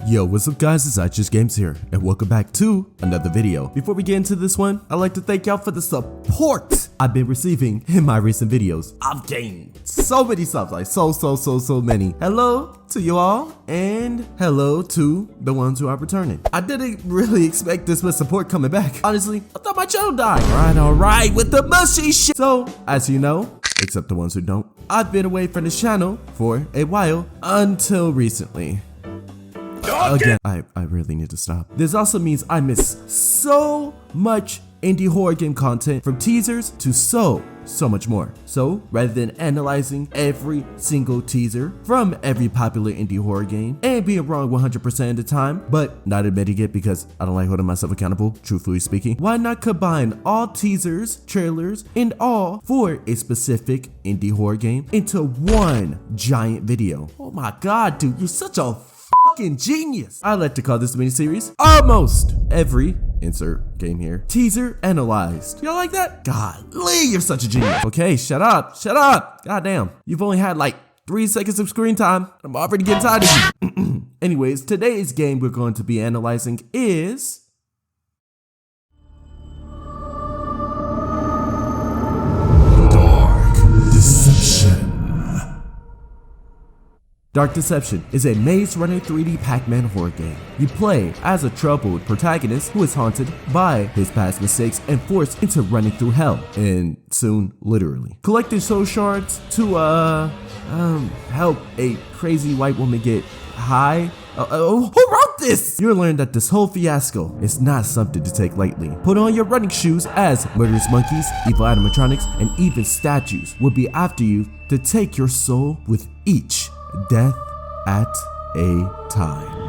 Yo, what's up guys, it's Just Games here, and welcome back to another video. Before we get into this one, I'd like to thank y'all for the support I've been receiving in my recent videos. I've gained so many subs, like so many. Hello to you all, and hello to the ones who are returning. I didn't really expect this much support coming back. Honestly, I thought my channel died. Alright, with the mushy shit. So, as you know, except the ones who don't, I've been away from this channel for a while until recently. Again, I really need to stop. This also means I miss so much indie horror game content, from teasers to so much more. So rather than analyzing every single teaser from every popular indie horror game and being wrong 100% of the time, but not admitting it because I don't like holding myself accountable, truthfully speaking, why not combine all teasers, trailers, and all for a specific indie horror game into one giant video? Oh my god, dude, you're such a fucking genius. I like to call this miniseries almost every insert game here teaser analyzed. Y'all like that? Golly, you're such a genius. Okay, shut up. Goddamn, you've only had like 3 seconds of screen time. I'm already getting tired of you. Anyways, today's game we're going to be analyzing is Dark Deception is a maze-runner 3D Pac-Man horror game. You play as a troubled protagonist who is haunted by his past mistakes and forced into running through hell, and soon, literally. Collecting soul shards to, help a crazy white woman get high. Who wrote this? You'll learn that this whole fiasco is not something to take lightly. Put on your running shoes, as murderous monkeys, evil animatronics, and even statues will be after you to take your soul with each death at a time.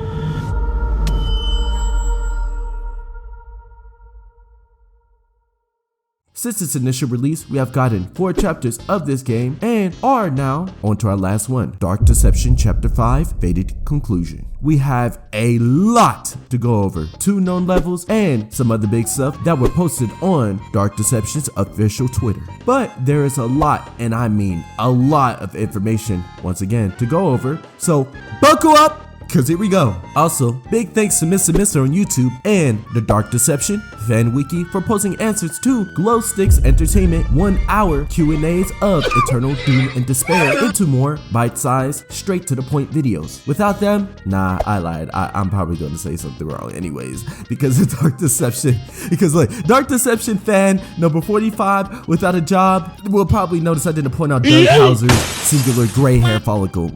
Since its initial release, we have gotten 4 chapters of this game and are now on to our last one, Dark Deception Chapter 5, Fated Conclusion. We have a lot to go over, 2 known levels and some other big stuff that were posted on Dark Deception's official Twitter. But there is a lot, and I mean a lot of information once again to go over, so buckle up, cause here we go. Also, big thanks to Mr. on YouTube and the Dark Deception Fan Wiki for posting answers to Glow Sticks Entertainment 1-hour Q&As of Eternal Doom and Despair into more bite-sized, straight-to-the-point videos. Without them, nah, I lied. I'm probably gonna say something wrong anyways, because of Dark Deception. Because like, Dark Deception fan number 45 without a job will probably notice I didn't point out Doug Hauser's singular gray hair follicle.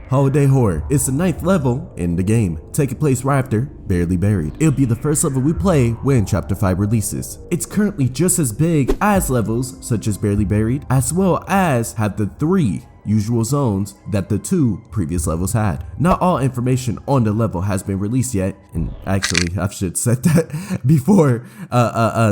Holiday Horror is the 9th level in the game, taking place right after Barely Buried. It'll be the first level we play when Chapter 5 releases. It's currently just as big as levels such as Barely Buried, as well as have the 3 usual zones that the 2 previous levels had. Not all information on the level has been released yet, and actually I should have said that before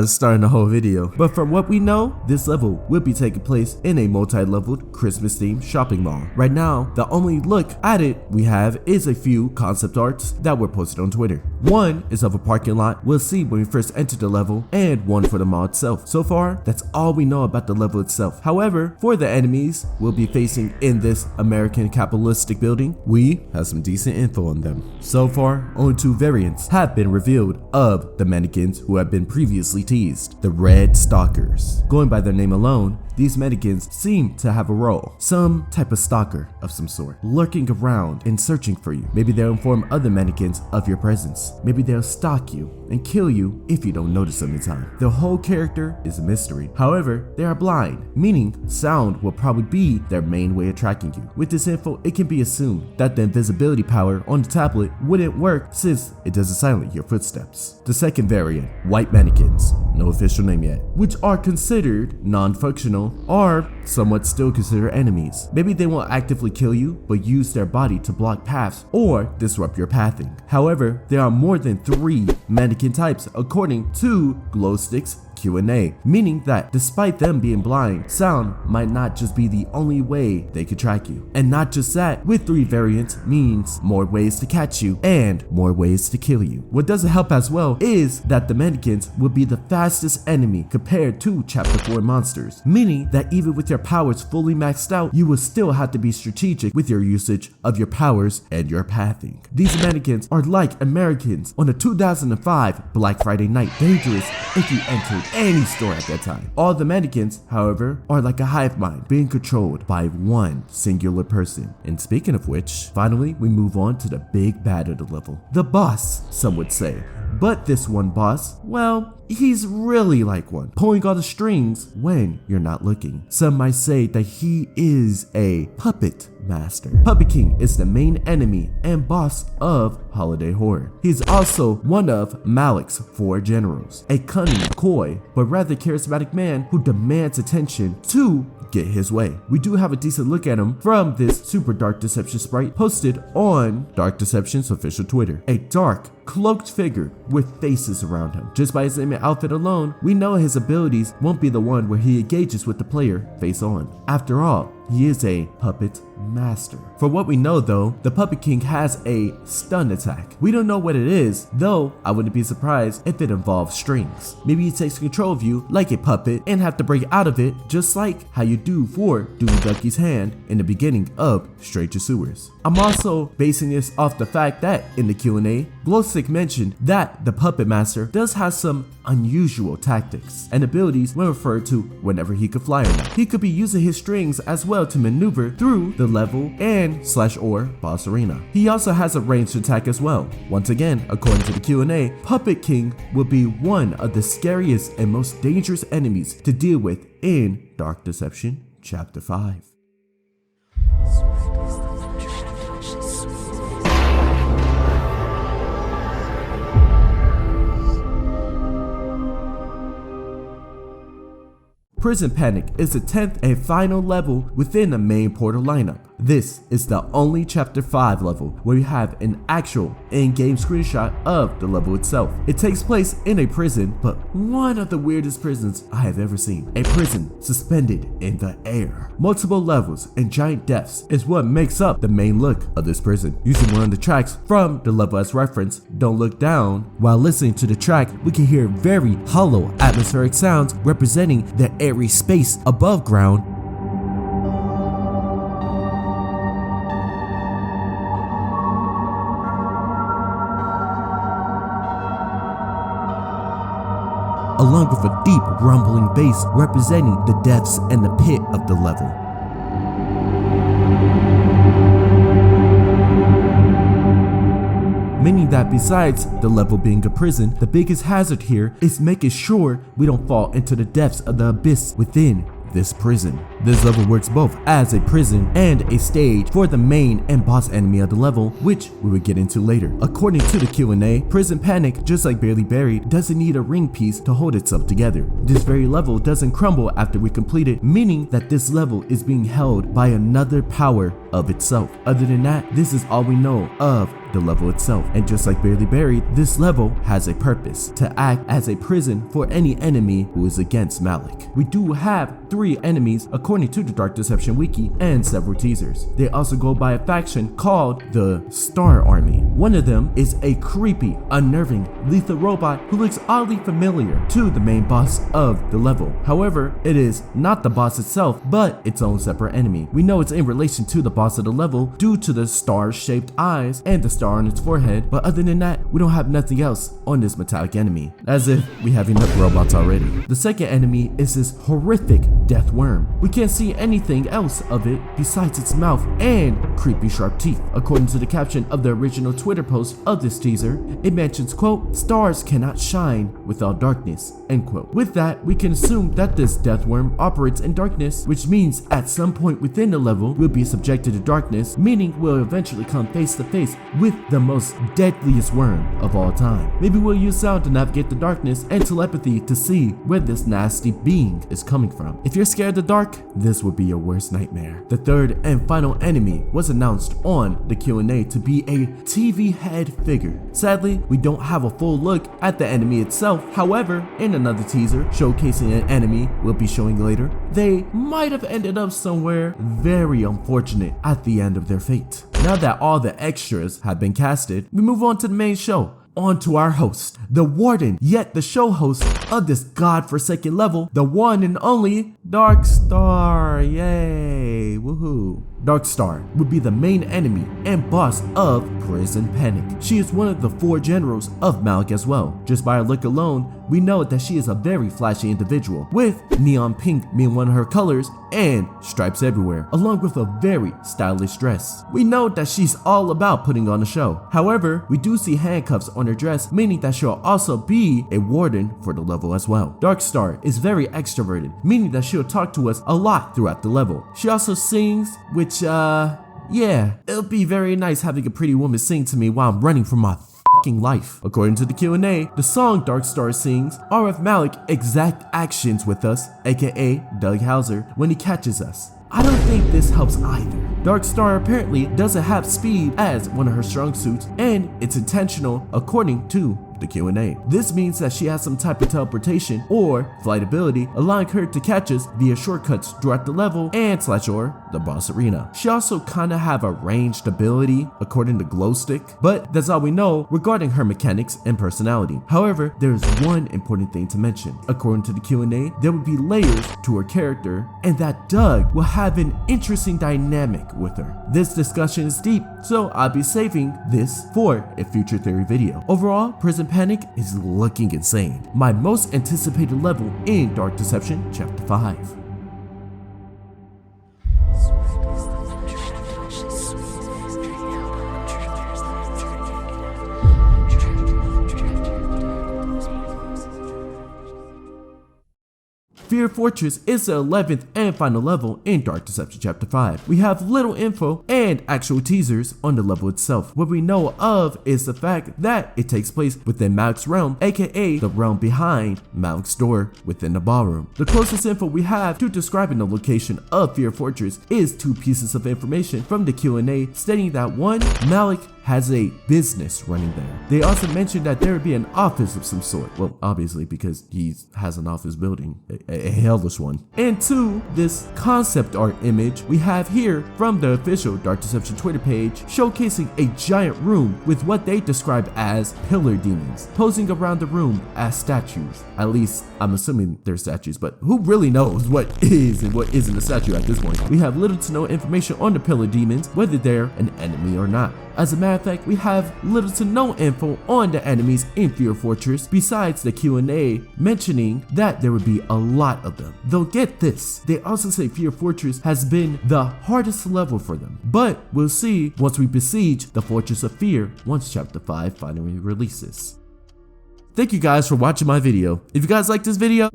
starting the whole video. But from what we know, this level will be taking place in a multi-leveled Christmas themed shopping mall. Right now, the only look at it we have is a few concept arts that were posted on Twitter. One is of a parking lot we'll see when we first enter the level, and one for the mall itself. So far, that's all we know about the level itself. However, for the enemies we'll be facing in this American capitalistic building, we have some decent info on them. So far, only 2 variants have been revealed of the mannequins who have been previously teased, the Red Stalkers. Going by their name alone, these mannequins seem to have a role, some type of stalker of some sort, lurking around and searching for you. Maybe they'll inform other mannequins of your presence. Maybe they'll stalk you and kill you if you don't notice them in time. The whole character is a mystery. However, they are blind, meaning sound will probably be their main way of tracking you. With this info, it can be assumed that the invisibility power on the tablet wouldn't work since it doesn't silence your footsteps. The second variant, white mannequins, no official name yet, which are considered non-functional or somewhat still considered enemies. Maybe they won't actively kill you, but use their body to block paths or disrupt your pathing. However, there are more than 3 mannequin types according to Glow Sticks Q&A, meaning that despite them being blind, sound might not just be the only way they could track you. And not just that, with 3 variants means more ways to catch you and more ways to kill you. What doesn't help as well is that the mannequins will be the fastest enemy compared to Chapter 4 monsters, meaning that even with your powers fully maxed out, you will still have to be strategic with your usage of your powers and your pathing. These mannequins are like Americans on a 2005 Black Friday night, dangerous if you entered any store at that time. All the mannequins, however, are like a hive mind being controlled by one singular person. And speaking of which, finally we move on to the big bad of the level. The boss, some would say. But this one boss, well, he's really like one, pulling all the strings when you're not looking. Some might say that he is a puppet master. Puppet King is the main enemy and boss of Holiday Horror. He's also one of Malik's 4 generals, a cunning, coy, but rather charismatic man who demands attention to get his way. We do have a decent look at him from this super dark deception sprite posted on Dark Deception's official Twitter. A dark, cloaked figure with faces around him. Just by his name and outfit alone, we know his abilities won't be the one where he engages with the player face on. After all, he is a puppet master. For what we know though, the Puppet King has a stun attack. We don't know what it is, though I wouldn't be surprised if it involves strings. Maybe he takes control of you like a puppet and have to break out of it, just like how you do for Doogie Ducky's hand in the beginning of Stranger Sewers. I'm also basing this off the fact that in the Q&A, Glowstick mentioned that the Puppet Master does have some unusual tactics and abilities when referred to whenever he could fly or not. He could be using his strings as well to maneuver through the level and/or boss arena. He also has a ranged attack as well. Once again, according to the Q&A, Puppet King will be one of the scariest and most dangerous enemies to deal with in Dark Deception Chapter 5. Prison Panic is the 10th and final level within the main Portal lineup. This is the only Chapter 5 level where you have an actual in-game screenshot of the level itself. It takes place in a prison, but one of the weirdest prisons I have ever seen. A prison suspended in the air. Multiple levels and giant depths is what makes up the main look of this prison. Using one of the tracks from the level as reference, Don't Look Down, while listening to the track, we can hear very hollow atmospheric sounds representing the airy space above ground. Along with a deep rumbling bass representing the depths and the pit of the level. Meaning that besides the level being a prison, the biggest hazard here is making sure we don't fall into the depths of the abyss within this prison. This level works both as a prison and a stage for the main and boss enemy of the level, which we will get into later. According to the Q&A, Prison Panic, just like Barely Buried, doesn't need a ring piece to hold itself together. This very level doesn't crumble after we complete it, meaning that this level is being held by another power of itself. Other than that, this is all we know of the level itself. And just like Barely Buried, this level has a purpose: to act as a prison for any enemy who is against Malik. We do have 3 enemies according to the Dark Deception wiki and several teasers. They also go by a faction called the Star Army. One of them is a creepy, unnerving, lethal robot who looks oddly familiar to the main boss of the level. However, it is not the boss itself, but its own separate enemy. We know it's in relation to the boss of the level due to the star-shaped eyes and the star on its forehead, but other than that, we don't have nothing else on this metallic enemy, as if we have enough robots already. The second enemy is this horrific death worm. We can't see anything else of it besides its mouth and creepy sharp teeth. According to the caption of the original Twitter post of this teaser, it mentions, quote, "Stars cannot shine without darkness," end quote. With that, we can assume that this death worm operates in darkness, which means at some point within the level, we'll be subjected to darkness, meaning we'll eventually come face to face with the most deadliest worm of all time. Maybe we'll use sound to navigate the darkness and telepathy to see where this nasty being is coming from. If you're scared of the dark, this would be your worst nightmare. The third and final enemy was announced on the Q&A to be a TV head figure. Sadly, we don't have a full look at the enemy itself. However, in another teaser showcasing an enemy we'll be showing later, they might have ended up somewhere very unfortunate at the end of their fate. Now that all the extras have been casted, we move on to the main show. On to our host, the warden, yet the show host of this godforsaken level, the one and only Darkstar. Yay, woohoo. Darkstar would be the main enemy and boss of Prison Panic. She is one of the 4 generals of Malik as well. Just by her look alone, we know that she is a very flashy individual, with neon pink being one of her colors and stripes everywhere, along with a very stylish dress. We know that she's all about putting on a show. However, we do see handcuffs on her dress, meaning that she'll also be a warden for the level as well. Darkstar is very extroverted, meaning that she'll talk to us a lot throughout the level. She also sings, which yeah, it'll be very nice having a pretty woman sing to me while I'm running for my fucking life. According to the Q&A, the song Darkstar sings are of Malik's exact actions with us, aka Doug Hauser, when he catches us. I don't think this helps either. Darkstar apparently doesn't have speed as one of her strong suits, and it's intentional according to the Q&A. This means that she has some type of teleportation or flight ability, allowing her to catch us via shortcuts throughout the level and / or the boss arena. She also kinda have a ranged ability according to Glowstick, but that's all we know regarding her mechanics and personality. However, there's one important thing to mention. According to the Q&A, there would be layers to her character, and that Doug will have an interesting dynamic with her. This discussion is deep, so I'll be saving this for a future theory video. Overall, Prison Panic is looking insane. My most anticipated level in Dark Deception Chapter 5. Fear Fortress is the 11th and final level in Dark Deception Chapter 5. We have little info and actual teasers on the level itself. What we know of is the fact that it takes place within Malik's realm, aka the realm behind Malik's door within the ballroom. The closest info we have to describing the location of Fear Fortress is 2 pieces of information from the Q&A stating that 1, Malik has a business running there. They also mentioned that there would be an office of some sort. Well, obviously because he has an office building, a hellish one. And 2, this concept art image we have here from the official Dark Deception Twitter page showcasing a giant room with what they describe as pillar demons posing around the room as statues. At least I'm assuming they're statues, but who really knows what is and what isn't a statue at this point? We have little to no information on the pillar demons, whether they're an enemy or not. As a matter of fact, we have little to no info on the enemies in Fear Fortress besides the Q&A mentioning that there would be a lot of them. Though get this, they also say Fear Fortress has been the hardest level for them, but we'll see once we besiege the Fortress of Fear once Chapter 5 finally releases. Thank you guys for watching my video. If you guys like this video,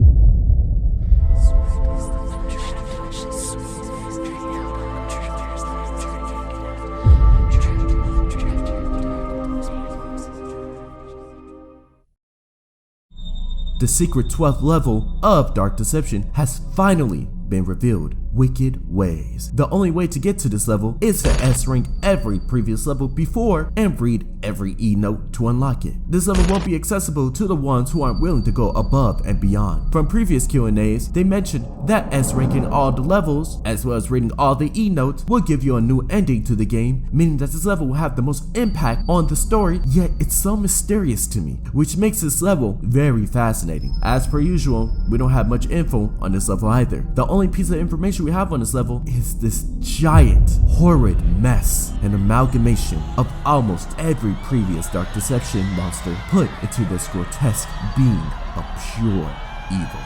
the secret 12th level of Dark Deception has finally been revealed. Wicked Ways. The only way to get to this level is to S-rank every previous level before and read every E-note to unlock it. This level won't be accessible to the ones who aren't willing to go above and beyond. From previous Q&As, they mentioned that S-ranking all the levels, as well as reading all the E-notes, will give you a new ending to the game, meaning that this level will have the most impact on the story, yet it's so mysterious to me, which makes this level very fascinating. As per usual, we don't have much info on this level either. The only piece of information we have on this level is this giant, horrid mess, an amalgamation of almost every previous Dark Deception monster put into this grotesque being of pure evil.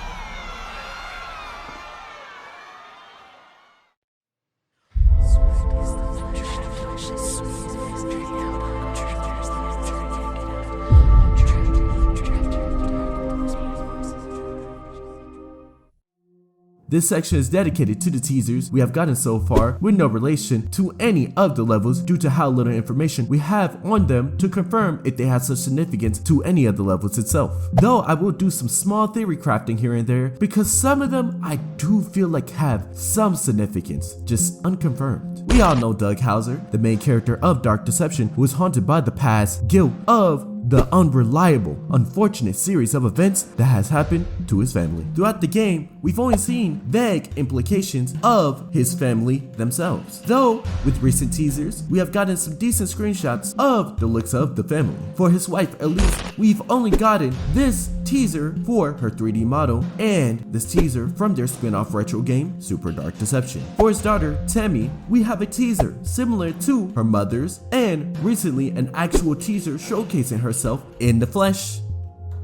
This section is dedicated to the teasers we have gotten so far with no relation to any of the levels due to how little information we have on them to confirm if they have such significance to any of the levels itself. Though I will do some small theory crafting here and there because some of them I do feel like have some significance, just unconfirmed. We all know Doug Hauser, the main character of Dark Deception, who is haunted by the past guilt of the unreliable, unfortunate series of events that has happened to his family. Throughout the game, we've only seen vague implications of his family themselves. Though, with recent teasers, we have gotten some decent screenshots of the looks of the family. For his wife, Elise, we've only gotten this teaser for her 3D model and this teaser from their spin-off retro game, Super Dark Deception. For his daughter, Tammy, we have a teaser similar to her mother's and recently an actual teaser showcasing herself in the flesh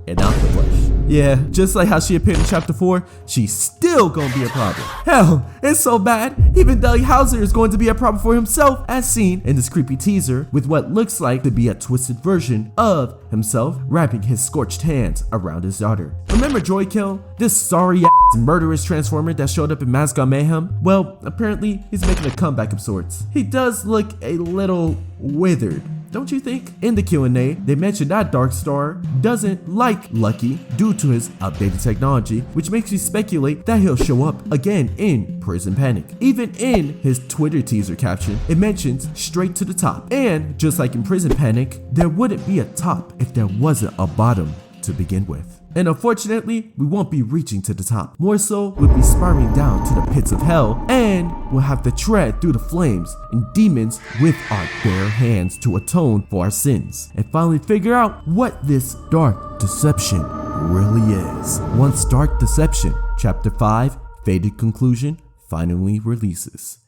and out the flesh. Yeah, just like how she appeared in chapter 4, she's still gonna be a problem. Hell, it's so bad, even Doug Hauser is going to be a problem for himself, as seen in this creepy teaser with what looks like to be a twisted version of himself wrapping his scorched hands around his daughter. Remember Joykill, this sorry ass murderous transformer that showed up in Mascot Mayhem? Well, apparently he's making a comeback of sorts. He does look a little withered, don't you think? In the Q&A, they mentioned that Darkstar doesn't like Lucky due to his updated technology, which makes you speculate that he'll show up again in Prison Panic. Even in his Twitter teaser caption, it mentions straight to the top. And just like in Prison Panic, there wouldn't be a top if there wasn't a bottom to begin with. And unfortunately, we won't be reaching to the top. More so, we'll be spiraling down to the pits of hell, and we'll have to tread through the flames and demons with our bare hands to atone for our sins, and finally figure out what this dark deception really is. Once Dark Deception, Chapter 5, Faded Conclusion, finally releases.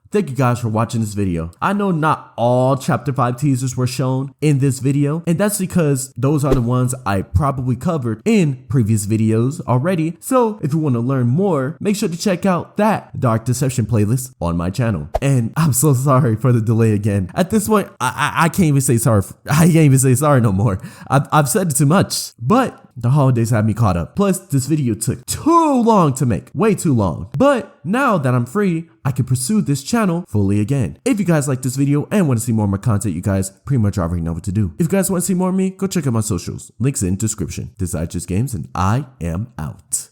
Thank you guys for watching this video. I know not all chapter 5 teasers were shown in this video, and that's because those are the ones I probably covered in previous videos already. So if you want to learn more, make sure to check out that Dark Deception playlist on my channel. And I'm so sorry for the delay again. At this point, I can't even say sorry. I can't even say sorry no more. I've said it too much, but the holidays have me caught up. Plus, this video took too long to make, way too long. But now that I'm free, I can pursue this channel fully again. If you guys like this video and want to see more of my content, you guys pretty much already know what to do. If you guys want to see more of me, go check out my socials. Links in description. This is Just Games, and I am out.